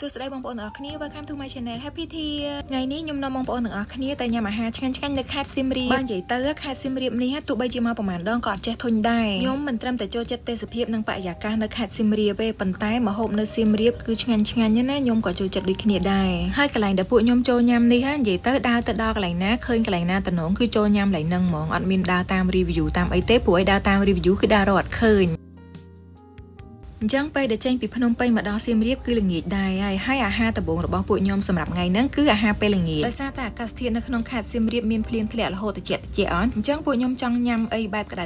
សួស្តីបងប្អូនទាំងអស់គ្នា Welcome to my channel Happy Tea ថ្ងៃនេះខ្ញុំនាំបងប្អូនទាំងអស់គ្នាទៅញ៉ាំអាហារឆ្ងាញ់ៗនៅខេត្តសៀមរាបបាននិយាយទៅខេត្តសៀមរាបនេះទោះបីជាមកប្រហែលដងក៏អត់ចេះធុញដែរខ្ញុំមិនត្រឹមតែចូលចិត្តទេសភាពនិងបរិយាកាសនៅខេត្តសៀមរាបទេប៉ុន្តែម្ហូបនៅសៀមរាបគឺឆ្ងាញ់ណាស់ខ្ញុំក៏ចូលចិត្តដូចគ្នាដែរហើយកន្លែងដែលពួកខ្ញុំចូលញ៉ាំនេះនិយាយទៅដើរទៅដល់កន្លែងណាឃើញកន្លែងណាតំណងគឺចូលញ៉ាំកន្លែងហ្នឹងហ្មងអត់មានដើរតាម review តាមអីទេព្រោះឲ្យដើរតាម review គឺដើររត់ឃើញអញ្ចឹងពេលដែលចេញពីភ្នំពេញមកដល់សៀមរាបគឺល្ងាចដែរហើយអាហារដំបូងរបស់ពួកខ្ញុំសម្រាប់ថ្ងៃហ្នឹងគឺអាហារពេលល្ងាចដោយសារតែអាកាសធាតុនៅក្នុងខេត្តសៀមរាបមានភ្លៀងធ្លាក់រហូតត្រជាក់អន់អញ្ចឹងពួកខ្ញុំចង់ញ៉ាំអីបែបក្តៅ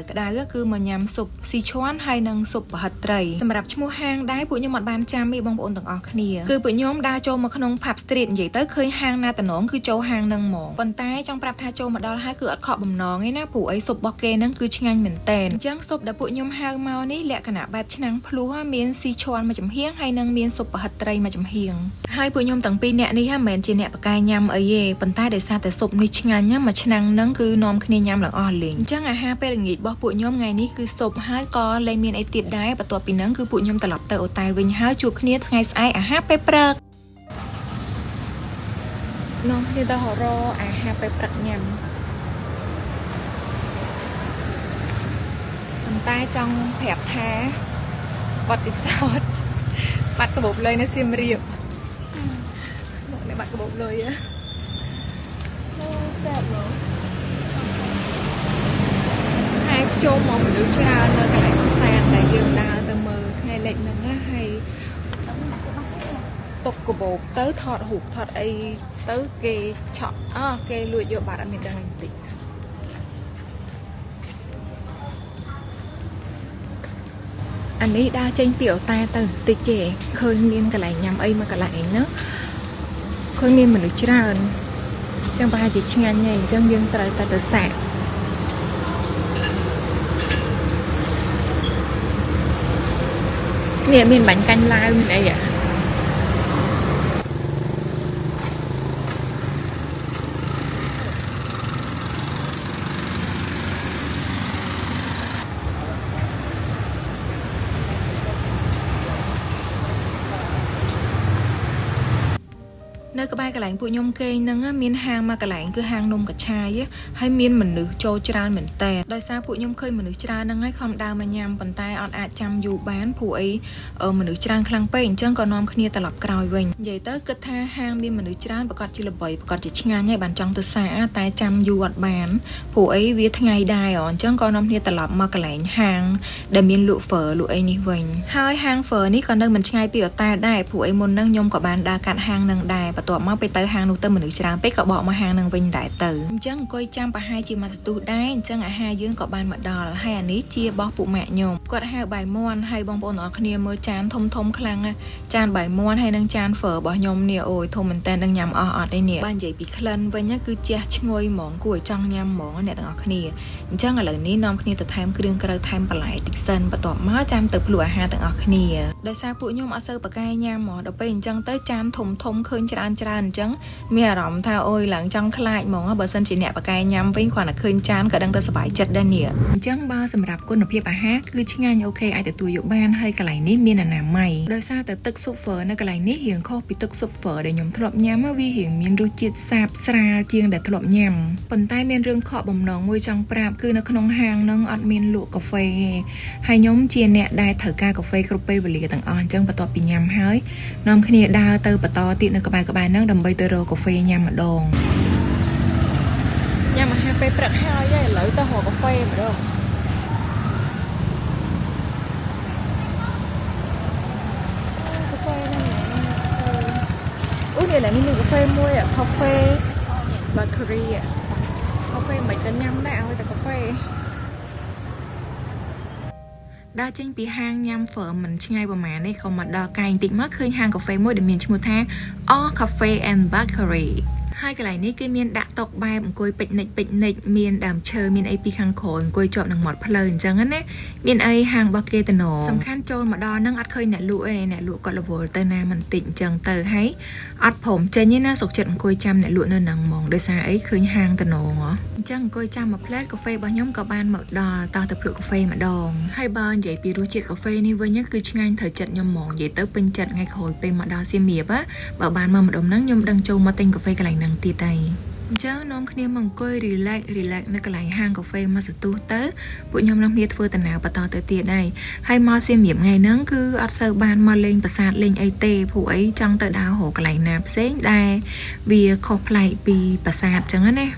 គឺមកញ៉ាំស៊ុបស៊ីឈាន់ហើយនិងស៊ុបប្រហិតត្រីសម្រាប់ឈ្មោះហាងដែរពួកខ្ញុំអត់បានចាំទេបងប្អូនទាំងអស់គ្នាគឺពួកខ្ញុំដើរចូលមកក្នុង Pub Street និយាយទៅឃើញហាងណាតំណងគឺចូលហាងហ្នឹងហ្មងប៉ុន្តែចង់ប្រាប់ថាចូលមកដល់ហើយគឺអត់ខកបំណងទេណាព្រោះអីស៊ុបរបស់គេហ្នឹងគឺឆ្ងាញ់មែនតែនអញ្ចឹងស៊ុបដែលពួកខ្ញុំហៅមកនេះលក្ខណៈបែបឆ្នាំងភ្លោះមានស៊ីឈាន់មួយចំហៀងហើយនឹងមានស៊ុបប្រហិតត្រីមួយចំហៀងហើយពួកខ្ញុំទាំងពីរនាក់នេះមិនមែនជាអ្នកបកាយញ៉ាំអីទេប៉ុន្តែដោយសារតែស៊ុបនេះឆ្ងាញ់មួយឆ្នាំងហ្នឹងគឺនាំគ្នាញ៉ាំឡើងអស់លេងអញ្ចឹងអាហារពេលល្ងាចរបស់ពួកខ្ញុំថ្ងៃនេះគឺស៊ុបហើយក៏លែងមានអីទៀតដែរបន្ទាប់ពីហ្នឹងគឺពួកខ្ញុំត្រឡប់ទៅអូតែលវិញហើយជួបគ្នាថ្ងៃស្អែកអាហារពេលព្រឹកនាំគ្នាទៅរកអាហារពេលព្រឹកញ៉ាំប៉ុន្តែចង់ប្រាប់ថាបទពិសោធន៍បាត់កាបូបលុយនៅសៀមរាបមកនេះបាត់កាបូបលុយហ៎សែបមកហើយខ្ជុំមកមនុស្សច្រើននៅកន្លែងផ្សារដែលយើងដើរទៅមើលថ្ងៃលិចហ្នឹងណាហើយទុកកាបូបទៅថតរូបថតអីទៅគេឆក់គេលួចយកបាត់អត់មានដឹងបន្តិចអានេះដើរចេញពីអូតែទៅបន្តិចទេឃើញមានកន្លែងញ៉ាំអីមួយកន្លែងណាឃើញមានមនុស្សច្រើនអញ្ចឹងប្រហែលជាឆ្ងាញ់ហើយអញ្ចឹងយើងត្រូវទៅសាកនេះមានបាញ់កាញ់ឡាវមានអីនៅក្បែរកន្លែងពួកខ្ញុំគេហ្នឹងមានហាងមួយកន្លែងគឺហាងនំកញ្ឆាយហើយមានមនុស្សចូលច្រើនមែនតើដោយសារពួកខ្ញុំឃើញមនុស្សច្រើនហ្នឹងហើយខំដើរមកញ៉ាំប៉ុន្តែអត់អាចចាំយូរបានព្រោះអីមនុស្សច្រើនខ្លាំងពេកអញ្ចឹងក៏នាំគ្នាត្រឡប់ក្រោយវិញនិយាយទៅគិតថាហាងមានមនុស្សច្រើនប្រកាសជាល្បីប្រកាសជាឆ្ងាញ់ហើយបានចង់ទៅសាកតែចាំយូរអត់បានព្រោះអីវាថ្ងៃដែរអញ្ចឹងក៏នាំគ្នាត្រឡប់មកកន្លែងហាងដែលមានលក់ហ្វឺលក់អីនេះវិញហើយហាងហ្វឺនេះក៏នៅមិនឆ្ងាយពីអូតែលដែរព្រោះអីមុនហ្នឹងខ្ញុំក៏បានដើរកាត់ហាងហ្នឹងដែរបន្ទាប់មកពេលទៅហាងនោះទៅមនុស្សច្រើនពេកក៏បកមកហាងនឹងវិញដែរទៅអញ្ចឹងអង្គុយចាំប្រហែលជាមួយសន្ទុះដែរអញ្ចឹងអាហារយើងក៏បានមកដល់ហើយអានេះជាបោះពួកម៉ាក់ខ្ញុំគាត់ហៅបាយមាន់ហើយបងប្អូនទាំងអស់គ្នាមើលចានធំខ្លាំងចានបាយមាន់ហើយនឹងចានហ្វឺរបស់ខ្ញុំនេះអូយធំមែនតើនឹងញ៉ាំអស់អត់ទេនេះបាននិយាយពីក្លិនវិញគឺជះឈ្ងុយហ្មងគួរឲ្យចង់ញ៉ាំហ្មងអ្នកទាំងអស់គ្នាអញ្ចឹងឥឡូវនេះនាំគ្នាទៅថែមគ្រឿងក្រៅថែមបន្លែតិចសិនបន្ទាប់មកចាំទៅភ្លក់អាហារទាំងអស់គ្នាដោយសារពួកខ្ញុំអត់សូវបកាយញ៉ាំហ្មងដល់ពេលអញ្ចឹងទៅចានធំឃើញច្រើនអញ្ចឹងមានអារម្មណ៍ថាអូយឡើងចង់ខ្លាចហ្មងបើសិនជាអ្នកបកាយញ៉ាំវិញគ្រាន់តែឃើញចានក៏ដឹងតែសប្បាយចិត្តដែរនេះអញ្ចឹងបើសម្រាប់គុណភាពអាហារគឺឆ្ងាញ់អូខេអាចទទួលយកបានហើយកន្លែងនេះមានអនាម័យដោយសារតែទឹកស៊ុបហ្វឺនៅកន្លែងនេះរៀងខុសពីទឹកស៊ុបហ្វឺដែលខ្ញុំធ្លាប់ញ៉ាំវារៀងមានរសជាតិសាបស្រាលជាងដែលធ្លាប់ញ៉ាំប៉ុន្តែមានរឿងខកបំណងមួយចង់ប្រាប់គឺនៅក្នុងហាងហ្នឹងអត់មានលក់កាហ្វេហើយខ្ញុំជាអ្នកដែលត្រូវការកាហ្វេគ្រប់ពេលវេលាទាំងអស់អញ្ចឹងបន្ទាប់ពីញ៉ាំហើយនាំគ្នាដើរទៅបន្តទៀតនៅក្បែរហ្នឹងដើម្បីទៅរកកាហ្វេញ៉ាំម្ដងញ៉ាំអាហារពេលព្រឹកហើយឥឡូវទៅរកកាហ្វេម្ដងកាហ្វេហ្នឹងអូនេះឡើយមានកាហ្វេមួយកាហ្វេ bakery កាហ្វេមិនក៏ញ៉ាំដែរឲ្យតែកាហ្វេដើរចេញពីហាងញ៉ាំហ្វឺមិនឆ្ងាយប្រហែលនេះក៏មកដល់កែងតិចមកឃើញហាងកាហ្វេមួយដែលមានឈ្មោះថា All Cafe and Bakery ហើ hai cái này ní cái miền đã tộc bài bằng cối bịch nịch miền đàm chờ miền ấy pi khang khổ cối chọn đằng mọt phơi chẳng á miền ấy hàng bạc kê tần nổ sắm khăn trôn mà đo năng ắt khơi nè lụa còn là vồ tơ na mình tịnh chẳng tờ hay ắtผมchơi như na sọc trận cối chăm nè lụa nơi nằng mỏng đời xa ấy khơi hàng tần nổ ngó chẳng cối chăm mà plate cà phê bao nhóm cà ban mở đò tao tập lụa cà phê mà đòn hai ban vậy pi rú cà phê ní với nhắc cứ ngay thời trận nhom mỏng vậy tới bên trận ngay khôi bên mà đo xiêm miệp á bảo ban mà đom nắng nhom đăng châu mà tinh cà phê cái lành nằng tiệt đây chứ nông kia mong coi relax nơi cái lành hang cà phê mà sự tu tới buổi nhom năm biết vừa tận nào và to tới tiệt đây hay mà xiêm miệp ngày nắng cứ ăn sơ ban mà lên và sạt lên ai tê phụ ấy trong tờ đào hồ cái lành nạp xế đai vì khóc lại vì và sạt chẳng á nè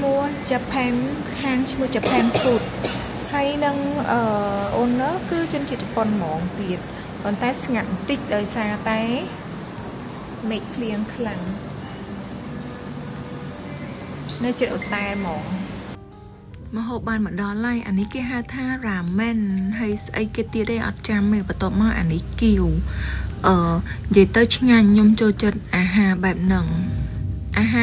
mua Japan hang mua Japan food hay năng ôn nó cứ trên chỉ còn mỏng tiệt còn tay ngặn tích đời xa tay mệt liền khăn nơi chợ tay mỏng mà hộp bàn mà đó lại anh ấy cái hai tha ramen hay ấy cái tia đây ở trăm mày và tọt mà anh ấy kiều vậy tới ngàn nhom cho chân hà bẹp nặng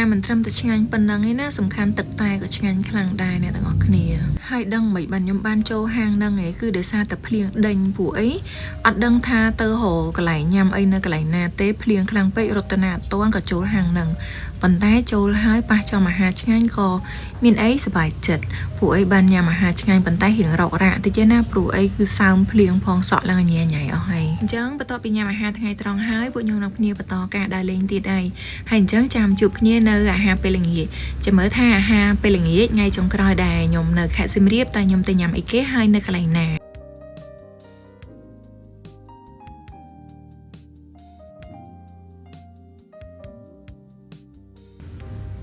mình trâm từ ngành phần năng ấy na sầm khăn tập tài của ngành khang đài nàyต่างๆគ្នាហើយដឹងមិនបានខ្ញុំបានចូលហាងហ្នឹងឯងគឺដោយសារតែភ្លៀងដេញព្រោះអីអត់ដឹងថាទៅរកកន្លែងញ៉ាំអីនៅកន្លែងណាទេភ្លៀងខ្លាំងពេករត់ទៅណាអត់ទាន់ក៏ចូលហាងហ្នឹងប៉ុន្តែចូលហើយប៉ះចំអាហារឆ្ងាញ់ក៏មានអីសប្បាយចិត្តព្រោះអីបានញ៉ាំអាហារឆ្ងាញ់ប៉ុន្តែរៀងរករ៉ាក់តិចណាព្រោះអីគឺសើមភ្លៀងផងសក់ឡើងញ៉ៃញ៉ៃអស់ហើយអញ្ចឹងបន្ទាប់ពីញ៉ាំអាហារថ្ងៃត្រង់ហើយពួកខ្ញុំនាំគ្នាបន្តការដើរលេងទៀតហើយអញ្ចឹងចាំជួបគ្នានៅអាហារពេលល្ងាចចាំមើលថាអាហារពេលល្ងាចថ្ងៃចុងក្រោយដែរខ្ញុំនៅខេត្តសៀមរាបតែខ្ញុំទៅញ៉ាំអីគេហើយនៅកន្លែងណា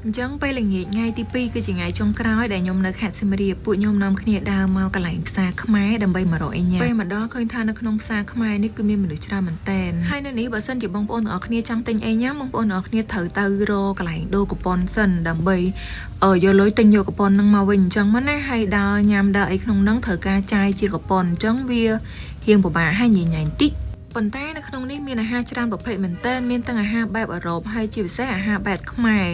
អញ្ចឹងពេលល្ងាចថ្ងៃទី2គឺជាថ្ងៃចុងក្រោយដែលខ្ញុំនៅខេត្តសៀមរាបពួកខ្ញុំនាំគ្នាដើរមកកន្លែងផ្សារខ្មែរដើម្បីមករកអីញ៉ាំពេលមកដល់ឃើញថានៅក្នុងផ្សារខ្មែរនេះគឺមានមនុស្សច្រើនមែនតើហើយនៅនេះបើសិនជាបងប្អូនទាំងអស់គ្នាចង់ទិញអីញ៉ាំបងប្អូនទាំងអស់គ្នាត្រូវទៅរកកន្លែងដូរកូប៉ុនសិនដើម្បីយកលុយទិញយកកូប៉ុនហ្នឹងមកវិញអញ្ចឹងមកណាហើយដើរញ៉ាំដើរអីក្នុងហ្នឹងត្រូវការចាយជាកូប៉ុនអញ្ចឹងវារៀងពិបាកហើយញ៉ៃញ៉ៃតិចប៉ុន្តែនៅក្នុងនេះមានអាហារច្រើនប្រភេទមែនតើមានទាំងអាហារបែបអឺរ៉ុបហើយជាពិសេសអាហារបែបខ្មែរ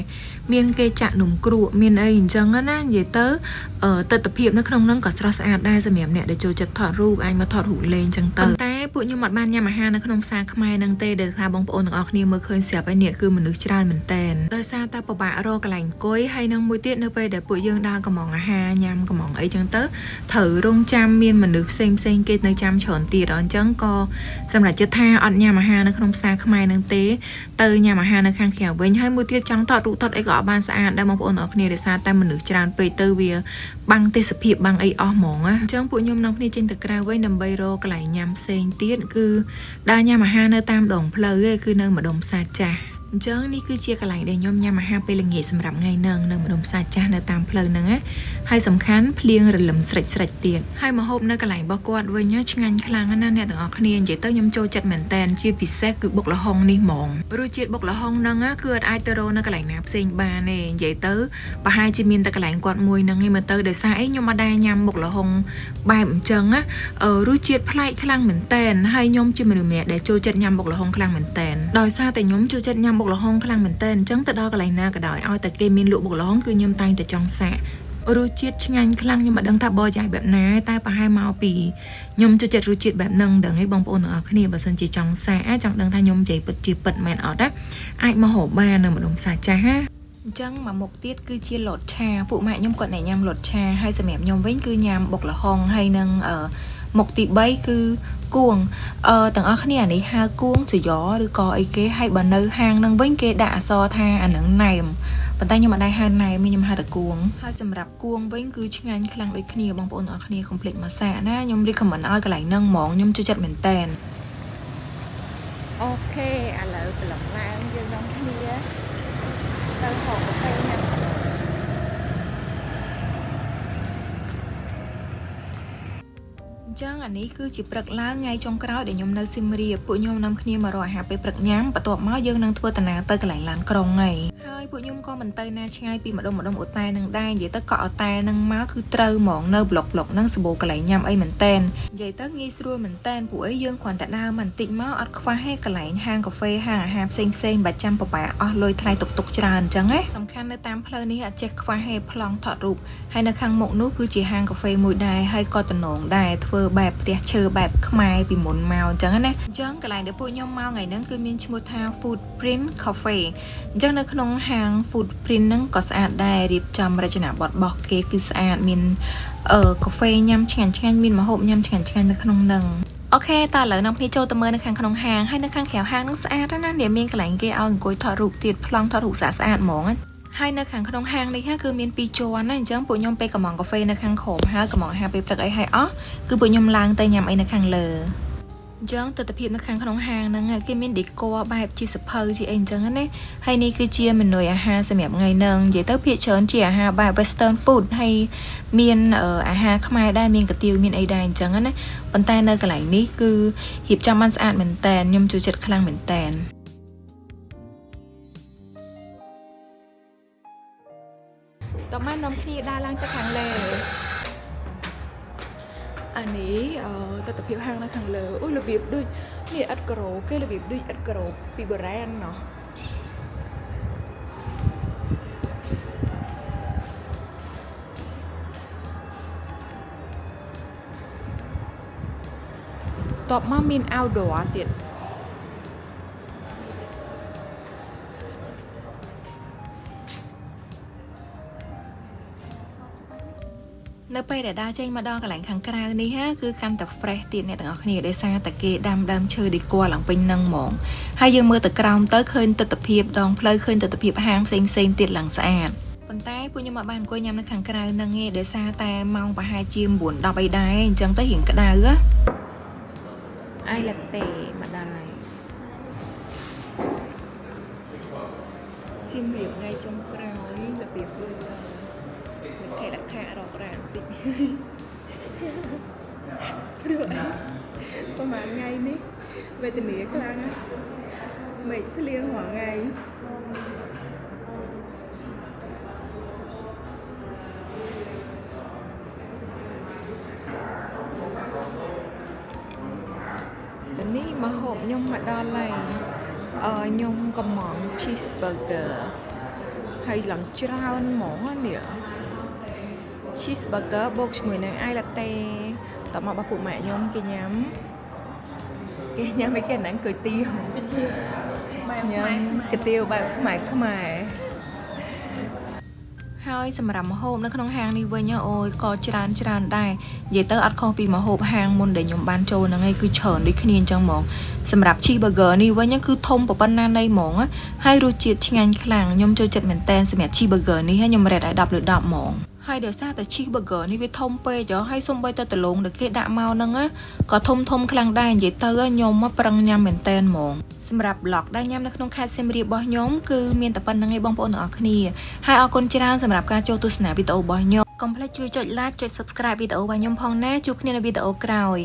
មានគេចាក់នំគ្រក់មានអីអញ្ចឹងណានិយាយទៅទិដ្ឋភាពនៅក្នុងហ្នឹងក៏ស្រស់ស្អាតដែរសម្រាប់អ្នកដែលចូលចិត្តថតរូបអាចមកថតរូបលេងអញ្ចឹងទៅប៉ុន្តែពួកខ្ញុំអត់បានញ៉ាំអាហារនៅក្នុងផ្សារខ្មែរហ្នឹងទេដែលថាបងប្អូនទាំងអស់គ្នាមើលឃើញស្រាប់ហើយនេះគឺមនុស្សច្រើនមែនតើដោយសារតែពិបាករកកន្លែងអង្គុយហើយនឹងមួយទៀតនៅពេលដែលពួកយើងដើរកំងអាហារញ៉ាំកំងអីអញ្ចឹងទៅត្រូវរងចាំមានមនុស្សផ្សេងគេនៅចាំច្រើនទៀតអញ្ចឹងក៏សម្រាប់ចិត្តថាអត់ញ៉ាំអាហារនៅក្នុងផ្សារខ្មែរនឹងទេទៅញ៉ាំអាហារនៅខាងក្រៅវិញហើយមួយទៀតចង់ថតរូបថតអីក៏អត់បានស្អាតដែរបងប្អូនទាំងអស់គ្នាដោយសារតែមនុស្សច្រើនពេកទៅវាបាំងទេសភាពបាំងអីអស់ហ្មងណាអញ្ចឹងពួកខ្ញុំនាំគ្នាចេញទៅក្រៅវិញដើម្បីរកកន្លែងញ៉ាំផ្សេងទៀតគឺដើរញ៉ាំអាហារនៅតាមដងផ្លូវឯងគឺនៅម្ដុំផ្សារចាស់អញ្ចឹងនេះគឺជាកន្លែងដែលខ្ញុំញ៉ាំអាហារពេលល្ងាចសម្រាប់ថ្ងៃហ្នឹងនៅម្ដុំផ្សារចាស់នៅតាមផ្លូវហ្នឹងណាហើយសំខាន់ភ្លៀងរលឹមស្រិចទៀតហើយមកហូបនៅកន្លែងរបស់គាត់វិញឆ្ងាញ់ខ្លាំងណាស់អ្នកទាំងអស់គ្នានិយាយទៅខ្ញុំចូលចិត្តមែនតែនជាពិសេសគឺបុកល្ហុងនេះហ្មងរសជាតិបុកល្ហុងហ្នឹងគឺអាចទៅរកនៅកន្លែងណាផ្សេងបានទេនិយាយទៅប្រហែលជាមានតែកន្លែងគាត់មួយហ្នឹងឯងមើលទៅដោយសារអីខ្ញុំអត់ដែរញ៉ាំបុកល្ហុងបែបអញ្ចឹងណារសជាតិប្លែកខ្លាំងមែនតែនហើយខ្ញុំជាមនុស្សម្នាក់ដែលចូលចិត្តញ៉ាំបុកល្ហុងខ្លាំងមែនតែនដោយសារតែខ្ញុំចូលចិត្តញ៉ាំបុកល្ហុងខ្លាំងមែនតែនអញ្ចឹងទៅដល់កន្លែងណាក៏ដោយឲ្យតែគេមានលក់បុកល្ហុងគឺខ្ញុំតែងតែចង់សាករសជាតិឆ្ងាញ់ខ្លាំងខ្ញុំមិនដឹងថាបរិយាយបែបណាតែប្រហែលមកពីខ្ញុំចូលចិត្តរសជាតិបែបហ្នឹងដឹងឯងបងប្អូនទាំងអស់គ្នាបើសិនជាចង់សាកចង់ដឹងថាខ្ញុំនិយាយពិតជាពិតមែនអត់ណាអាចមកហូបបាននៅម្ដុំផ្សារចាស់ណាអញ្ចឹងមកមុខទៀតគឺជាលតឆាពួកម៉ាក់ខ្ញុំគាត់ណែញ៉ាំលតឆាហើយសម្រាប់ខ្ញុំវិញគឺញ៉ាំបុកល្ហុងហើយនឹងមុខទី3គឺគួងទាំងអស់គ្នាអានេះហៅគួងស្រយ៉ឬក៏អីគេហើយបើនៅហាងហ្នឹងវិញគេដាក់អក្សរថាអាហ្នឹងណែម ប៉ុន្តែខ្ញុំអត់ដែរហៅណែមានខ្ញុំហៅតែគួងហើយសម្រាប់គួងវិញគឺឆ្ងាញ់ខ្លាំងដូចគ្នាបងប្អូនទាំងអស់គ្នាកុំភ្លេចមកសាកណាខ្ញុំ recommend ឲ្យកន្លែងហ្នឹងហ្មងខ្ញុំចូលចិត្តមែនតើអូខេឥឡូវប្រឡងឡើងយើងនាំគ្នាទៅហូបកាហ្វេញ៉ាំចឹងអានេះគឺជាព្រឹកឡើងថ្ងៃចុងក្រោយដែលខ្ញុំនៅស៊ីមរៀបពួកខ្ញុំនាំគ្នាមករកអាហារពេលព្រឹកញ៉ាំបន្ទាប់មកយើងនឹងធ្វើដំណើរទៅកន្លែងឡានក្រុងហើយពួកខ្ញុំក៏មិនទៅណាឆ្ងាយពីម្ដុំអូតែនឹងដែរនិយាយទៅកក់អូតែនឹងមកគឺត្រូវហ្មងនៅប្លុកហ្នឹងសម្បូរកន្លែងញ៉ាំអីមែនតែននិយាយទៅងាយស្រួលមែនតែនពួកអីយើងគ្រាន់តែដើរបន្តិចមកអត់ខ្វះទេកន្លែងហាងកាហ្វេហាងអាហារផ្សេងបាច់ចាំប្របែអស់លុយថ្លៃតុកច្រើនអញ្ចឹងណាសំខាន់នៅតាមផ្លូវនេះអត់ចេះខ្វះទេប្លង់ថតរូបហើយនៅខាងមុខនោះគឺជាហាងកាហ្វេមួយដែរហើយក៏តំណងដែរធ្វើបែបផ្ទះឈើបែបខ្មែរពីមុនមកអញ្ចឹងណាអញ្ចឹងកន្លែងដែលពួកខ្ញុំមកថ្ងៃហ្នឹងគឺមានឈ្មោះថា Footprint Cafe អញ្ចឹងនៅក្នុងហាង Footprint ហ្នឹងក៏ស្អាតដែររៀបចំរចនាបថរបស់គេគឺស្អាតមានកាហ្វេញ៉ាំឆ្ងាញ់មានម្ហូបញ៉ាំឆ្ងាញ់នៅក្នុងហ្នឹងអូខេតើឥឡូវនាំគ្នាចូលទៅមើលនៅខាងក្នុងហាងហើយនៅខាងក្រៅហាងហ្នឹងស្អាតណាស់នេះមានកន្លែងគេឲ្យអង្គុយថតរូបទៀតប្លង់ថតរូបស្អាតហ្មងហើយនៅខាងក្នុងហាងនេះគឺមាន2ជាន់ណាអញ្ចឹងពួកខ្ញុំពេលកំងកាហ្វេនៅខាងក្រោមហើយកំងអាហារពេលព្រឹកអីហើយអស់គឺពួកខ្ញុំឡើងទៅញ៉ាំអីនៅខាងលើអញ្ចឹងទស្សនវិជ្ជានៅខាងក្នុងហាងហ្នឹងគេមានដេក័របែបជាសភៅជាអីអញ្ចឹងណាហើយនេះគឺជាមេនុយអាហារសម្រាប់ថ្ងៃហ្នឹងនិយាយទៅភាគច្រើនជាអាហារបែប Western food ហើយមានអាហារខ្មែរដែរមានកាទៀវមានអីដែរអញ្ចឹងណាប៉ុន្តែនៅកន្លែងនេះគឺរៀបចំបានស្អាតមែនតើខ្ញុំចូលចិត្តខ្លាំងមែនតើតើបាននាំគ្នាដើរឡើងទៅខាងលើអានេះទស្សនវិជ្ជាហាងនៅខាងលើអូយរបៀបដូចនេះឥដ្ឋក្រោគេរបៀបដូចឥដ្ឋក្រោពីបុរាណណោះតបមកមាន outdoor ទៀតនៅពេលដែលដើរចេញមកដល់កន្លែងខាងក្រៅនេះគឺកាន់តែ fresh ទៀតអ្នកទាំងអស់គ្នាដោយសារតែគេដាំដើមឈើដេក័រឡើងពេញនឹងហ្មងហើយយើងមើលទៅក្រោមទៅឃើញទស្សនវិជ្ជាដងផ្លូវឃើញទស្សនវិជ្ជាហាងផ្សេងទៀតឡើងស្អាតប៉ុន្តែពួកខ្ញុំអត់បានអង្គុយញ៉ាំនៅខាងក្រៅហ្នឹងទេដោយសារតែម៉ោងប្រហែលជា 9:10 អីដែរអញ្ចឹងទៅរៀងក្តៅអាយឡាតេមកដល់ហើយស៊ីមរៀបថ្ងៃចុងក្រោយរបៀបដូចលក្ខណៈរករ៉ាបន្តិចព្រោះប្រហែលថ្ងៃនេះវេទនាខ្លាំងណាស់មេឃភ្លៀងរាល់ថ្ងៃនេះមកហូបខ្ញុំមកដល់ហើយខ្ញុំកំង cheeseburger ហើយឡើងច្រើនហ្មងនេះ cheeseburger បូកជាមួយនឹង ice latte តមករបស់ពួកម៉ាក់ខ្ញុំគេញ៉ាំអីគេហ្នឹងគុយទាវញ៉ាំគុយទាវបែបខ្មែរហើយសម្រាប់ម្ហូបនៅក្នុងហាងនេះវិញអូយក៏ច្រើនដែរនិយាយទៅអត់ខុសពីម្ហូបហាងមុនដែលខ្ញុំបានចូលហ្នឹងឯងគឺច្រើនដូចគ្នាអញ្ចឹងហ្មងសម្រាប់ cheeseburger នេះវិញគឺធំប៉ុណ្ណាណីហ្មងហើយរសជាតិឆ្ងាញ់ខ្លាំងខ្ញុំចូលចិត្តមែនតើសម្រាប់ cheeseburger នេះខ្ញុំរ៉េតឲ្យ10 លើ 10ហ្មងហើយដោយសារតែ cheeseburger នេះវាធំពេកហើយសូម្បីតែដលងដែលគេដាក់មកហ្នឹងក៏ធំខ្លាំងដែរនិយាយទៅខ្ញុំប្រឹងញ៉ាំមែនតើហ្មងសម្រាប់ blog ដែលញ៉ាំនៅក្នុងខេត្តសៀមរាបរបស់ខ្ញុំគឺមានតែប៉ុណ្្នឹងឯងបងប្អូនទាំងអស់គ្នាហើយអរគុណច្រើនសម្រាប់ការចូលទស្សនាវីដេអូរបស់ខ្ញុំកុំភ្លេចជួយចុច like ចុច subscribe វីដេអូរបស់ខ្ញុំផងណាជួបគ្នានៅវីដេអូក្រោយ